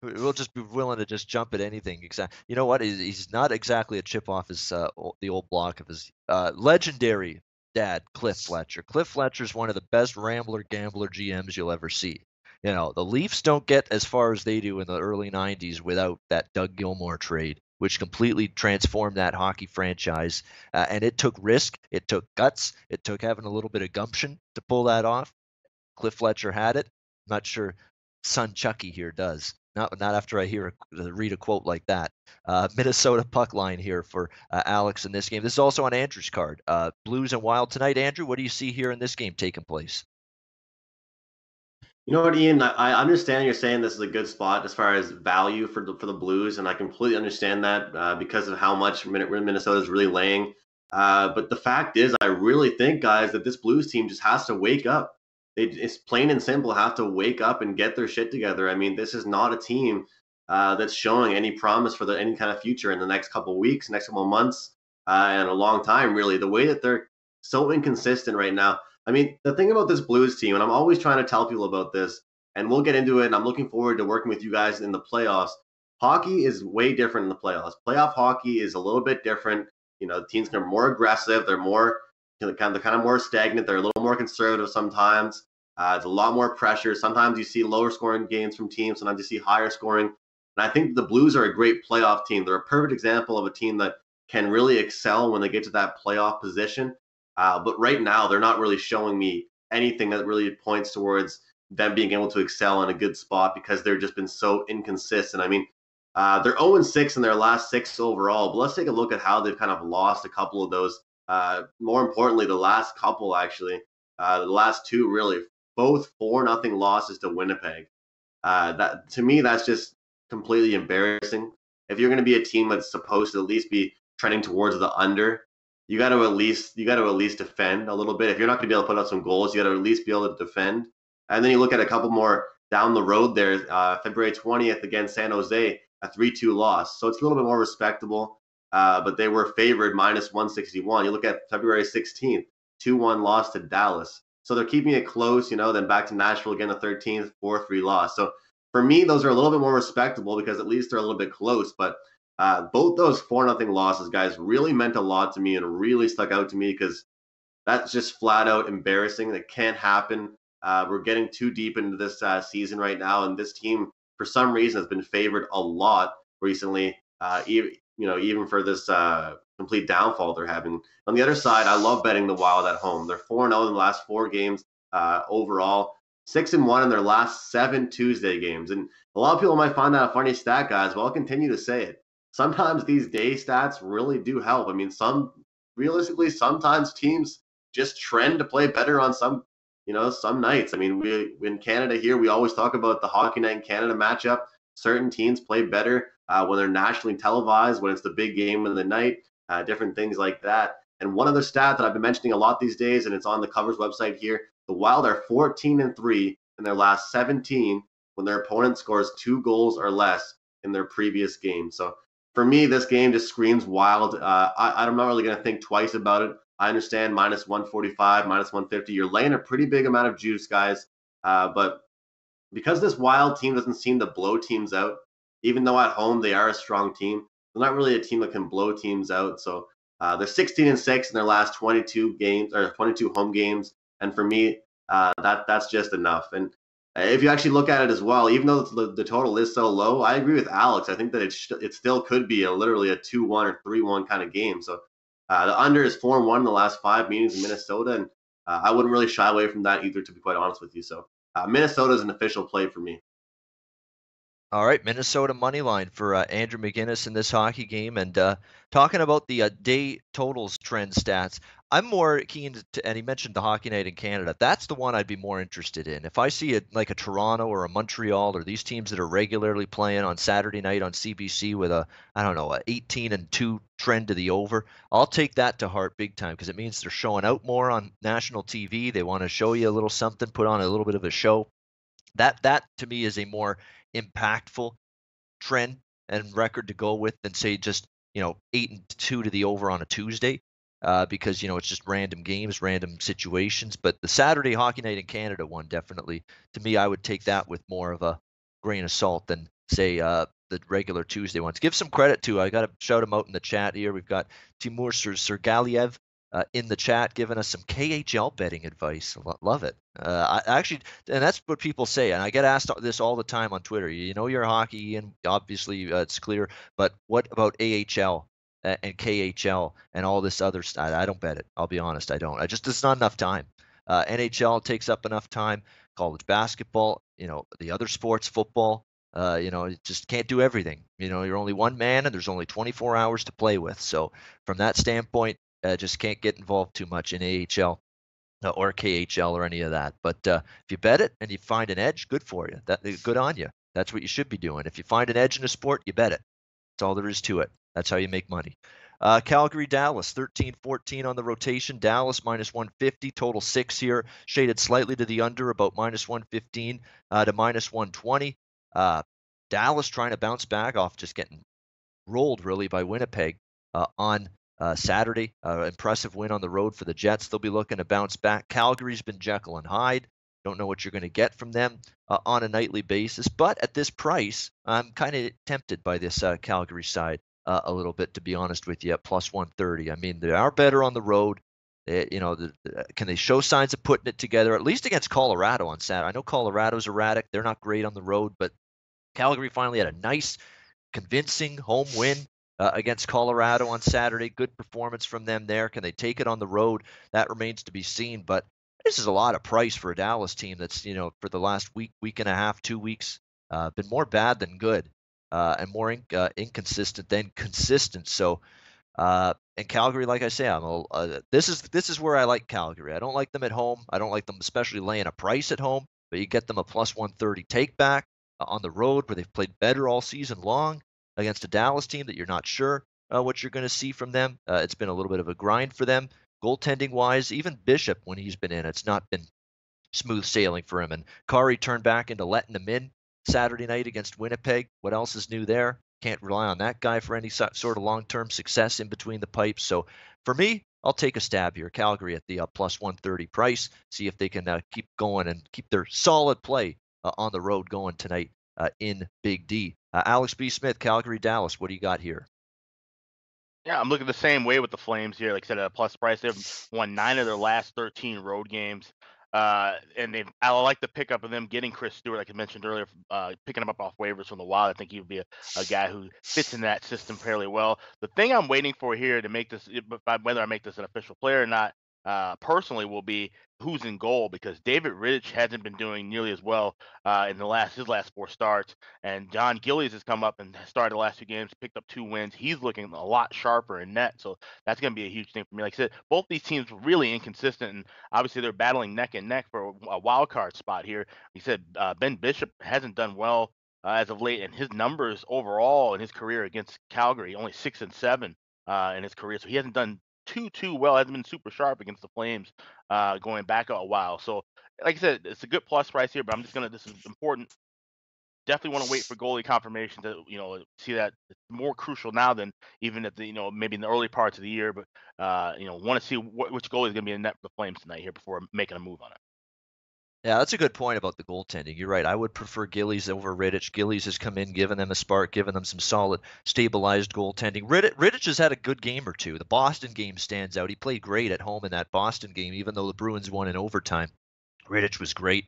We'll just be willing to just jump at anything. Exactly. You know what? He's not exactly a chip off his the old block of his legendary dad, Cliff Fletcher. Cliff Fletcher's one of the best rambler gambler GMs you'll ever see. The Leafs don't get as far as they do in the early 90s without that Doug Gilmour trade, which completely transformed that hockey franchise. And it took risk, it took guts, it took having a little bit of gumption to pull that off. Cliff Fletcher had it. I'm not sure son Chucky here does. Not after I read a quote like that. Minnesota puck line here for Alex in this game. This is also on Andrew's card. Blues and Wild tonight. Andrew, what do you see here in this game taking place? You know what, Ian? I understand you're saying this is a good spot as far as value for the Blues, and I completely understand that because of how much Minnesota is really laying. But the fact is, I really think, guys, that this Blues team just has to wake up. It's plain and simple, have to wake up and get their shit together. I mean, this is not a team that's showing any promise for any kind of future in the next couple of weeks, next couple of months, and a long time, really. The way that they're so inconsistent right now. I mean, the thing about this Blues team, and I'm always trying to tell people about this, and we'll get into it, and I'm looking forward to working with you guys in the playoffs. Hockey is way different in the playoffs. Playoff hockey is a little bit different. You know, the teams are more aggressive. They're more they're kind of more stagnant. They're a little more conservative sometimes. It's a lot more pressure. Sometimes you see lower scoring games from teams. Sometimes you see higher scoring. And I think the Blues are a great playoff team. They're a perfect example of a team that can really excel when they get to that playoff position. But right now, they're not really showing me anything that really points towards them being able to excel in a good spot because they've just been so inconsistent. I mean, they're 0-6 in their last 6 overall, but let's take a look at how they've kind of lost a couple of those. More importantly, the last couple, actually, the last 2 really, both 4-0 losses to Winnipeg. That to me, that's just completely embarrassing. If you're going to be a team that's supposed to at least be trending towards the under, you got to at least defend a little bit. If you're not going to be able to put out some goals, you got to at least be able to defend. And then you look at a couple more down the road there. February 20th against San Jose, a 3-2 loss. So it's a little bit more respectable, but they were favored minus 161. You look at February 16th, 2-1 loss to Dallas. So they're keeping it close, then back to Nashville again, the 13th, 4-3 loss. So for me, those are a little bit more respectable because at least they're a little bit close. But both those 4-0 losses, guys, really meant a lot to me and really stuck out to me because that's just flat out embarrassing. That can't happen. We're getting too deep into this season right now, and this team, for some reason, has been favored a lot recently. Even for this complete downfall they're having. On the other side, I love betting the Wild at home. They're 4-0 in the last 4 games overall, 6-1 in their last 7 Tuesday games. And a lot of people might find that a funny stat, guys, but I'll continue to say it. Sometimes these day stats really do help. I mean, realistically, sometimes teams just trend to play better on some nights. I mean, we in Canada here, we always talk about the Hockey Night in Canada matchup. Certain teams play better when they're nationally televised, when it's the big game of the night, different things like that. And one other stat that I've been mentioning a lot these days, and it's on the Covers website here, the Wild are 14-3 in their last 17 when their opponent scores 2 goals or less in their previous game. So for me, this game just screams Wild. I'm not really going to think twice about it. I understand minus 145, minus 150. You're laying a pretty big amount of juice, guys. But because this Wild team doesn't seem to blow teams out, even though at home they are a strong team, they're not really a team that can blow teams out. So they're 16-6 in their last 22 games or 22 home games. And for me, that's just enough. And if you actually look at it as well, even though the total is so low, I agree with Alex. I think that it still could be literally a 2-1 or 3-1 kind of game. So the under is 4-1 in the last 5 meetings in Minnesota, and I wouldn't really shy away from that either, to be quite honest with you. So Minnesota is an official play for me. All right, Minnesota money line for Andrew McGinnis in this hockey game. And talking about the day totals trend stats, I'm more keen to, and he mentioned the Hockey Night in Canada. That's the one I'd be more interested in. If I see it like a Toronto or a Montreal or these teams that are regularly playing on Saturday night on CBC with a 18-2 trend to the over, I'll take that to heart big time because it means they're showing out more on national TV. They want to show you a little something, put on a little bit of a show. That to me is a more impactful trend and record to go with than say just 8-2 to the over on a Tuesday because it's just random games, random situations. But the Saturday Hockey Night in Canada one, definitely to me, I would take that with more of a grain of salt than say the regular Tuesday ones. Give some credit to, I got to shout him out in the chat here. We've got Timur Sergaliev in the chat giving us some KHL betting advice. Love it. I actually, and that's what people say, and I get asked this all the time on Twitter. You're hockey, and obviously it's clear, but what about AHL and KHL and all this other stuff? I don't bet it. I'll be honest, I don't. It's not enough time. NHL takes up enough time. College basketball, the other sports, football, you just can't do everything. You're only one man, and there's only 24 hours to play with. So from that standpoint, just can't get involved too much in AHL or KHL or any of that. But if you bet it and you find an edge, good for you. Good on you. That's what you should be doing. If you find an edge in a sport, you bet it. That's all there is to it. That's how you make money. Calgary, Dallas, 13-14 on the rotation. Dallas minus 150, total 6 here. Shaded slightly to the under, about minus 115 to minus 120. Dallas trying to bounce back off just getting rolled really by Winnipeg on Saturday. Impressive win on the road for the Jets. They'll be looking to bounce back. Calgary's been Jekyll and Hyde. Don't know what you're going to get from them on a nightly basis. But at this price, I'm kind of tempted by this Calgary side a little bit, to be honest with you, at plus 130. I mean, they are better on the road. Can they show signs of putting it together, at least against Colorado on Saturday? I know Colorado's erratic. They're not great on the road, but Calgary finally had a nice, convincing home win against Colorado on Saturday. Good performance from them there. Can they take it on the road? That remains to be seen, but this is a lot of price for a Dallas team that's, for the last week and a half, 2 weeks, been more bad than good, and more inconsistent than consistent. So, and Calgary, like I say, this is where I like Calgary. I don't like them at home. I don't like them especially laying a price at home, but you get them a plus 130 take back on the road where they've played better all season long against a Dallas team that you're not sure what you're going to see from them. It's been a little bit of a grind for them. Goaltending wise, even Bishop, when he's been in, it's not been smooth sailing for him. And Kari turned back into letting them in Saturday night against Winnipeg. What else is new there? Can't rely on that guy for any sort of long-term success in between the pipes. So for me, I'll take a stab here. Calgary at the plus 130 price. See if they can keep going and keep their solid play on the road going tonight in Big D. Alex B. Smith, Calgary, Dallas. What do you got here? Yeah, I'm looking the same way with the Flames here. Like I said, at a plus price, they've won 9 of their last 13 road games. And I like the pickup of them getting Chris Stewart, like I mentioned earlier, picking him up off waivers from the Wild. I think he would be a guy who fits in that system fairly well. The thing I'm waiting for here to make this, whether I make this an official player or not, personally, will be who's in goal, because David Rittich hasn't been doing nearly as well in his last 4 starts, and John Gillies has come up and started the last 2 games, picked up 2 wins. He's looking a lot sharper in net, so that's going to be a huge thing for me. Like I said, both these teams were really inconsistent, and obviously they're battling neck and neck for a wild card spot here. He said Ben Bishop hasn't done well as of late, and his numbers overall in his career against Calgary, only 6 and 7 in his career, so he hasn't done too well. Hasn't been super sharp against the Flames going back a while. So, like I said, it's a good plus price here, but this is important. Definitely want to wait for goalie confirmation to see that it's more crucial now than even at the maybe in the early parts of the year. But want to see which goalie is going to be in net for the Flames tonight here before making a move on it. Yeah, that's a good point about the goaltending. You're right. I would prefer Gillies over Rittich. Gillies has come in, given them a spark, given them some solid, stabilized goaltending. Rittich has had a good game or two. The Boston game stands out. He played great at home in that Boston game, even though the Bruins won in overtime. Rittich was great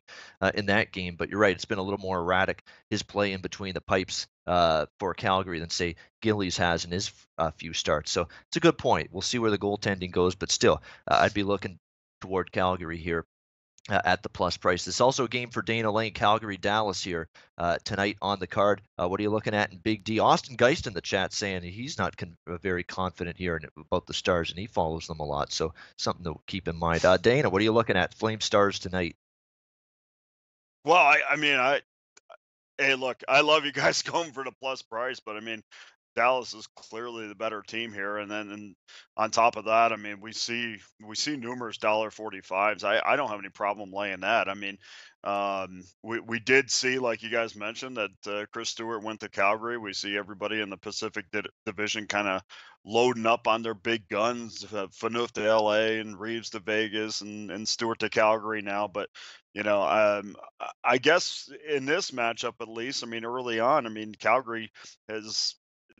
in that game, but you're right. It's been a little more erratic, his play in between the pipes for Calgary than, say, Gillies has in his few starts. So it's a good point. We'll see where the goaltending goes, but still, I'd be looking toward Calgary here at the plus price. This is also a game for Dana Lane, Calgary, Dallas here tonight on the card. What are you looking at in Big D? Austin Geist in the chat saying he's not very confident here about the Stars, and he follows them a lot. So something to keep in mind. Dana, what are you looking at? Flame Stars tonight. Well, hey, look, I love you guys going for the plus price, but I mean, Dallas is clearly the better team here, and then on top of that, I mean, we see numerous $1.45s. I don't have any problem laying that. I mean, we did see, like you guys mentioned, that Chris Stewart went to Calgary. We see everybody in the Pacific Division kind of loading up on their big guns. Phaneuf to LA and Reeves to Vegas and Stewart to Calgary now, but. I guess in this matchup, at least, I mean, early on, I mean, Calgary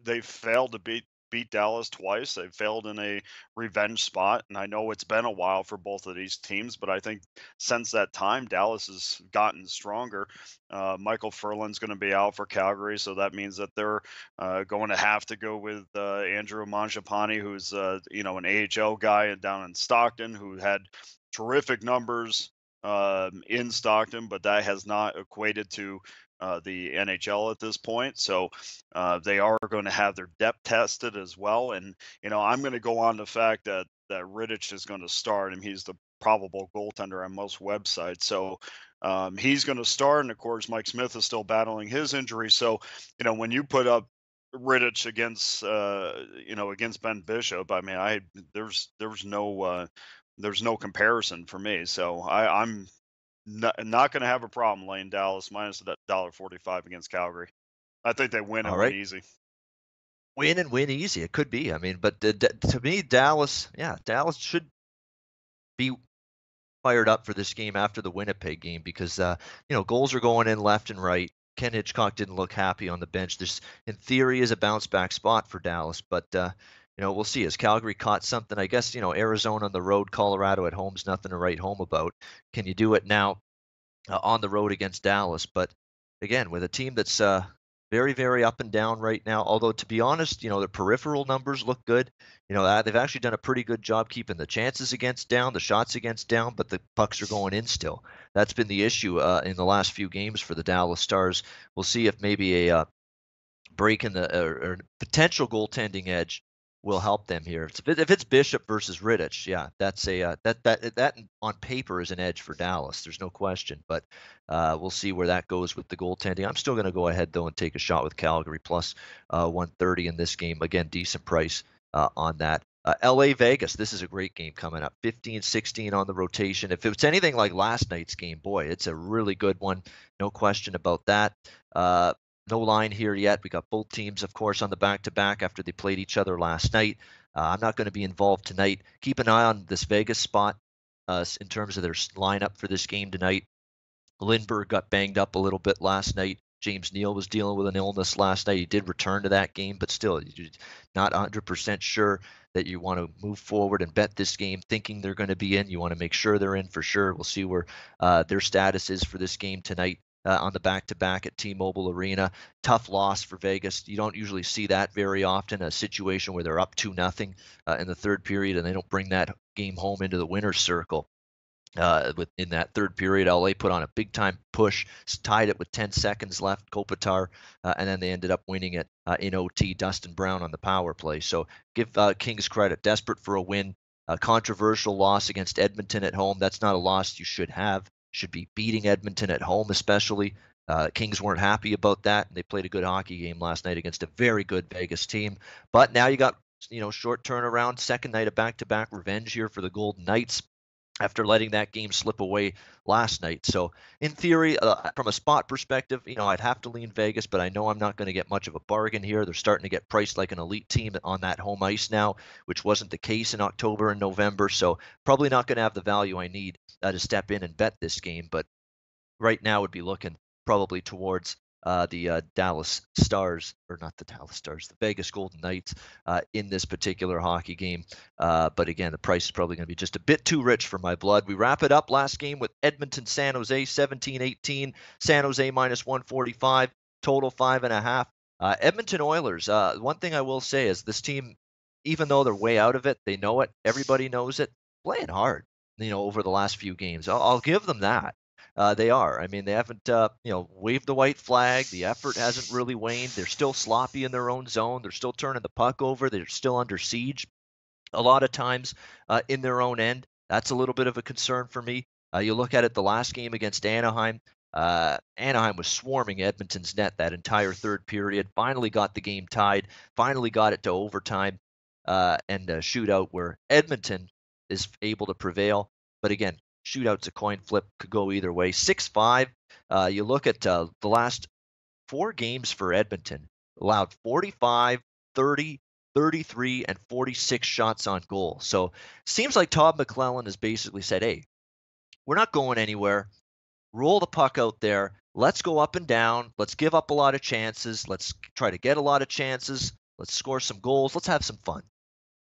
they've failed to beat Dallas twice. They've failed in a revenge spot, and I know it's been a while for both of these teams, but I think since that time, Dallas has gotten stronger. Michael Furlan's going to be out for Calgary, so that means that they're going to have to go with Andrew Mangiapane, who's an AHL guy down in Stockton, who had terrific numbers in Stockton, but that has not equated to the NHL at this point. So they are going to have their depth tested as well. And, I'm going to go on the fact that Rittich is going to start, and he's the probable goaltender on most websites. So he's going to start. And of course, Mike Smith is still battling his injury. So, when you put up Rittich against against Ben Bishop. I mean, there's no comparison for me. So I'm not going to have a problem laying Dallas minus $1.45 against Calgary. I think they win All and win right. easy. Win and win easy. It could be. I mean, but to me, Dallas should be fired up for this game after the Winnipeg game because goals are going in left and right. Ken Hitchcock didn't look happy on the bench. This, in theory, is a bounce back spot for Dallas, but we'll see. Has Calgary caught something? I guess Arizona on the road, Colorado at home's nothing to write home about. Can you do it now on the road against Dallas? But again, with a team that's very, very up and down right now. Although, to be honest, the peripheral numbers look good. They've actually done a pretty good job keeping the chances against down, the shots against down, but the pucks are going in still. That's been the issue in the last few games for the Dallas Stars. We'll see if maybe a break in the or potential goaltending edge will help them here. If it's Bishop versus Rittich, yeah, that's that on paper is an edge for Dallas. There's no question, but we'll see where that goes with the goaltending. I'm still going to go ahead though and take a shot with Calgary plus 130 in this game. Again, decent price on that. LA Vegas, this is a great game coming up. 15-16 on the rotation. If it's anything like last night's game, boy, it's a really good one. No question about that. No line here yet. We got both teams, of course, on the back-to-back after they played each other last night. I'm not going to be involved tonight. Keep an eye on this Vegas spot in terms of their lineup for this game tonight. Lindbergh got banged up a little bit last night. James Neal was dealing with an illness last night. He did return to that game, but still, you're not 100% sure that you want to move forward and bet this game thinking they're going to be in. You want to make sure they're in for sure. We'll see where their status is for this game tonight. On the back-to-back at T-Mobile Arena. Tough loss for Vegas. You don't usually see that very often, a situation where they're up 2-0 in the third period and they don't bring that game home into the winner's circle. In that third period, LA put on a big-time push, tied it with 10 seconds left, Kopitar, and then they ended up winning it in OT, Dustin Brown on the power play. So give Kings credit, desperate for a win. A controversial loss against Edmonton at home. That's not a loss you should have. Should be beating Edmonton at home, especially. Kings weren't happy about that, and they played a good hockey game last night against a very good Vegas team. But now you got, short turnaround, second night of back-to-back revenge here for the Golden Knights after letting that game slip away last night. So in theory, from a spot perspective, I'd have to lean Vegas, but I know I'm not going to get much of a bargain here. They're starting to get priced like an elite team on that home ice now, which wasn't the case in October and November. So probably not going to have the value I need to step in and bet this game. But right now would be looking probably towards the Dallas Stars, or not the Dallas Stars, the Vegas Golden Knights in this particular hockey game. But again, the price is probably going to be just a bit too rich for my blood. We wrap it up last game with Edmonton, San Jose, 17-18. San Jose minus 145, total 5.5. Edmonton Oilers, one thing I will say is this team, even though they're way out of it, they know it, everybody knows it, playing hard, over the last few games. I'll give them that. They are. I mean, they haven't, waved the white flag. The effort hasn't really waned. They're still sloppy in their own zone. They're still turning the puck over. They're still under siege a lot of times in their own end. That's a little bit of a concern for me. You look at it, the last game against Anaheim. Anaheim was swarming Edmonton's net that entire third period. Finally got the game tied. Finally got it to overtime and a shootout where Edmonton is able to prevail. But again, shootout's a coin flip, could go either way. 6-5. You look at the last 4 games for Edmonton, allowed 45, 30, 33, and 46 shots on goal. So seems like Todd McClellan has basically said, hey, we're not going anywhere. Roll the puck out there. Let's go up and down. Let's give up a lot of chances. Let's try to get a lot of chances. Let's score some goals. Let's have some fun.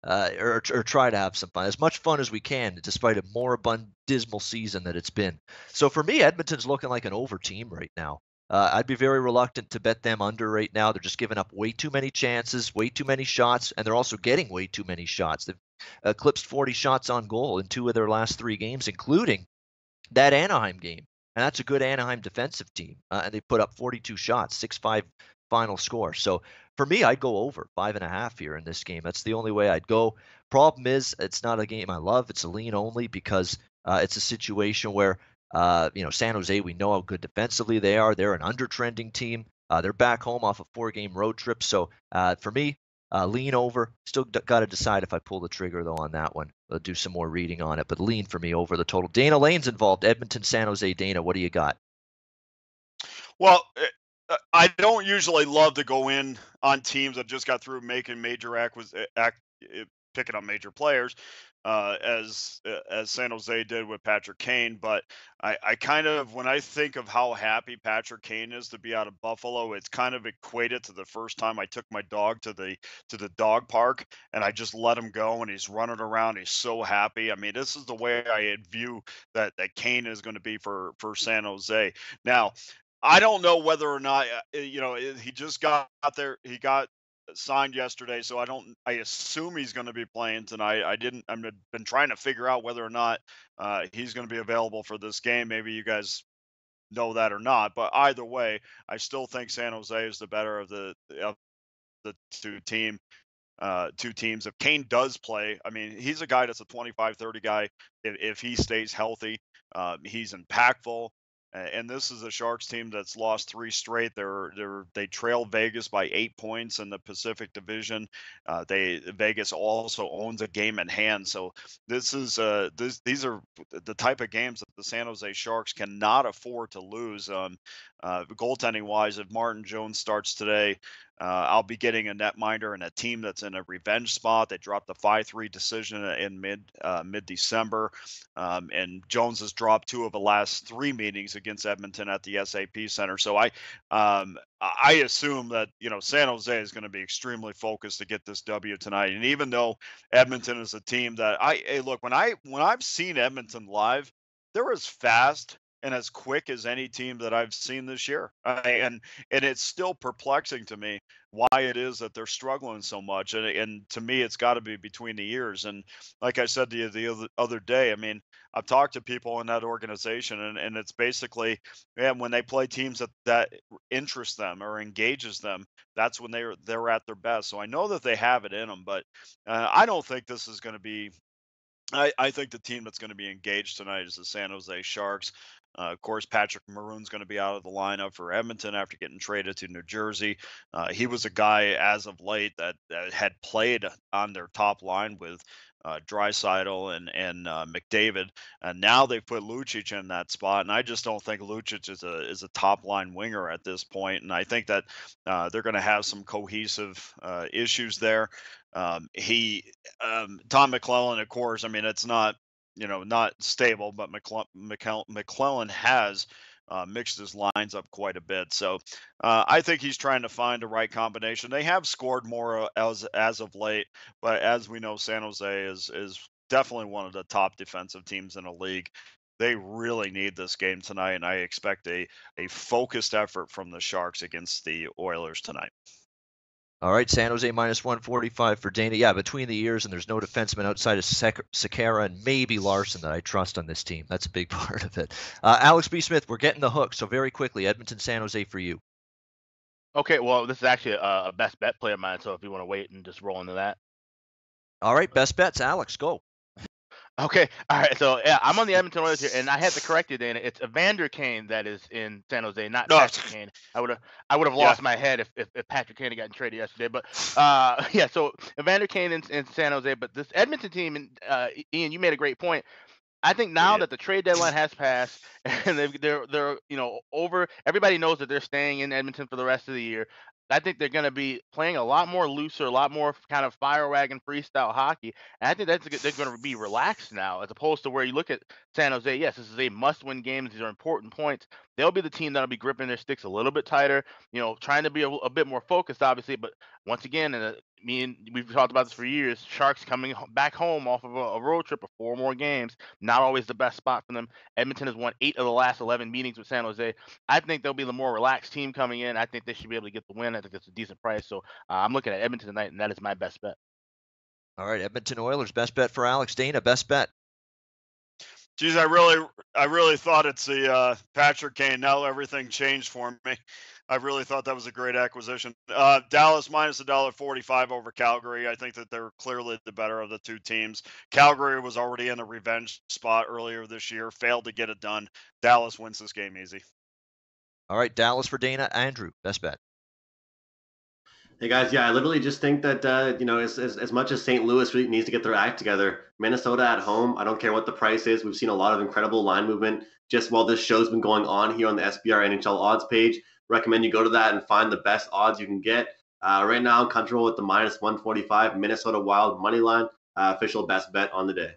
Or try to have some fun, as much fun as we can, despite a moribund, dismal season that it's been. So for me, Edmonton's looking like an over team right now. I'd be very reluctant to bet them under right now. They're just giving up way too many chances, way too many shots, and they're also getting way too many shots. They've eclipsed 40 shots on goal in 2 of their last 3 games, including that Anaheim game. And that's a good Anaheim defensive team. And they put up 42 shots, 6-5 final score. So for me, I'd go over 5.5 here in this game. That's the only way I'd go. Problem is, it's not a game I love. It's a lean only because it's a situation where, San Jose, we know how good defensively they are. They're an under-trending team. They're back home off a 4-game road trip. So for me, lean over. Still got to decide if I pull the trigger, though, on that one. I'll do some more reading on it. But lean for me over the total. Dana Lane's involved. Edmonton, San Jose. Dana, what do you got? Well, I don't usually love to go in on teams that just got through making major picking up major players, as San Jose did with Patrick Kane. But I kind of, when I think of how happy Patrick Kane is to be out of Buffalo, it's kind of equated to the first time I took my dog to the dog park and I just let him go and he's running around. He's so happy. I mean, this is the way I view that Kane is going to be for San Jose. Now, I don't know whether or not he just got there. He got signed yesterday, so I assume he's going to be playing tonight. I've been trying to figure out whether or not he's going to be available for this game. Maybe you guys know that or not, but either way, I still think San Jose is the better of the two teams. If Kane does play, I mean, he's a guy that's a 25-30 guy. If he stays healthy, he's impactful. And this is a Sharks team that's lost 3 straight. They trail Vegas by 8 points in the Pacific Division. Vegas also owns a game in hand. So this is these are the type of games that the San Jose Sharks cannot afford to lose. Goaltending wise, if Martin Jones starts today, I'll be getting a netminder and a team that's in a revenge spot. They dropped the 5-3 decision in mid-December, and Jones has dropped 2 of the last 3 meetings against Edmonton at the SAP Center. So I assume that San Jose is going to be extremely focused to get this W tonight. And even though Edmonton is a team that look, when I've seen Edmonton live, they're as fast and as quick as any team that I've seen this year. And it's still perplexing to me why it is that they're struggling so much. And to me, it's got to be between the ears. And like I said to you the other day, I mean, I've talked to people in that organization, and it's basically, when they play teams that interest them or engages them, that's when they're at their best. So I know that they have it in them, but I don't think this is going to be. I think the team that's going to be engaged tonight is the San Jose Sharks. Of course, Patrick Maroon's going to be out of the lineup for Edmonton after getting traded to New Jersey. He was a guy as of late that had played on their top line with Draisaitl and McDavid, and now they've put Lucic in that spot. And I just don't think Lucic is a top line winger at this point. And I think that they're going to have some cohesive issues there. Tom McClellan, of course, I mean, it's not stable, but McClellan has mixed his lines up quite a bit. So I think he's trying to find the right combination. They have scored more as of late, but as we know, San Jose is definitely one of the top defensive teams in the league. They really need this game tonight, and I expect a focused effort from the Sharks against the Oilers tonight. All right, San Jose minus 145 for Dana. Yeah, between the ears, and there's no defenseman outside of Sekera and maybe Larson that I trust on this team. That's a big part of it. Alex B. Smith, we're getting the hook. So very quickly, Edmonton, San Jose for you. Okay, well, this is actually a best bet play of mine. So if you want to wait and just roll into that. All right, best bets. Alex, go. Okay, all right. So yeah, I'm on the Edmonton Oilers here, and I had to correct you, Dana. It's Evander Kane that is in San Jose, not Patrick Kane. I would have lost my head if Patrick Kane had gotten traded yesterday. But yeah, so Evander Kane in San Jose, but this Edmonton team, and Ian, you made a great point. I think now that the trade deadline has passed and they're over, everybody knows that they're staying in Edmonton for the rest of the year. I think they're going to be playing a lot more looser, a lot more kind of fire wagon freestyle hockey. And I think they're going to be relaxed now, as opposed to where you look at San Jose. Yes, this is a must-win game. These are important points. They'll be the team that'll be gripping their sticks a little bit tighter, trying to be a bit more focused, obviously. But once again, we've talked about this for years, Sharks coming back home off of a road trip of 4 more games, not always the best spot for them. Edmonton has won 8 of the last 11 meetings with San Jose. I think they'll be the more relaxed team coming in. I think they should be able to get the win. I think that's a decent price. So I'm looking at Edmonton tonight, and that is my best bet. All right, Edmonton Oilers, best bet for Alex. Dana, best bet. Geez, I really thought it's the Patrick Kane. Now everything changed for me. I really thought that was a great acquisition. Dallas minus $1.45 over Calgary. I think that they're clearly the better of the two teams. Calgary was already in a revenge spot earlier this year, failed to get it done. Dallas wins this game easy. All right, Dallas for Dana. Andrew, best bet. Hey guys, yeah, I literally just think that as much as St. Louis really needs to get their act together, Minnesota at home, I don't care what the price is. We've seen a lot of incredible line movement just while this show's been going on here on the SBR NHL odds page. Recommend you go to that and find the best odds you can get. Right now, I'm comfortable with the minus 145 Minnesota Wild money line, official best bet on the day.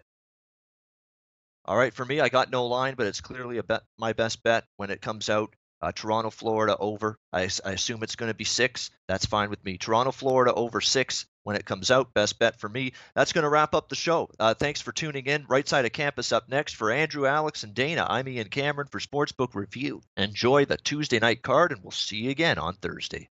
All right, for me, I got no line, but it's clearly my best bet when it comes out. Toronto, Florida over. I assume it's going to be 6. That's fine with me. Toronto, Florida over 6 when it comes out. Best bet for me. That's going to wrap up the show. Thanks for tuning in. Right side of campus up next. For Andrew, Alex, and Dana, I'm Ian Cameron for Sportsbook Review. Enjoy the Tuesday night card, and we'll see you again on Thursday.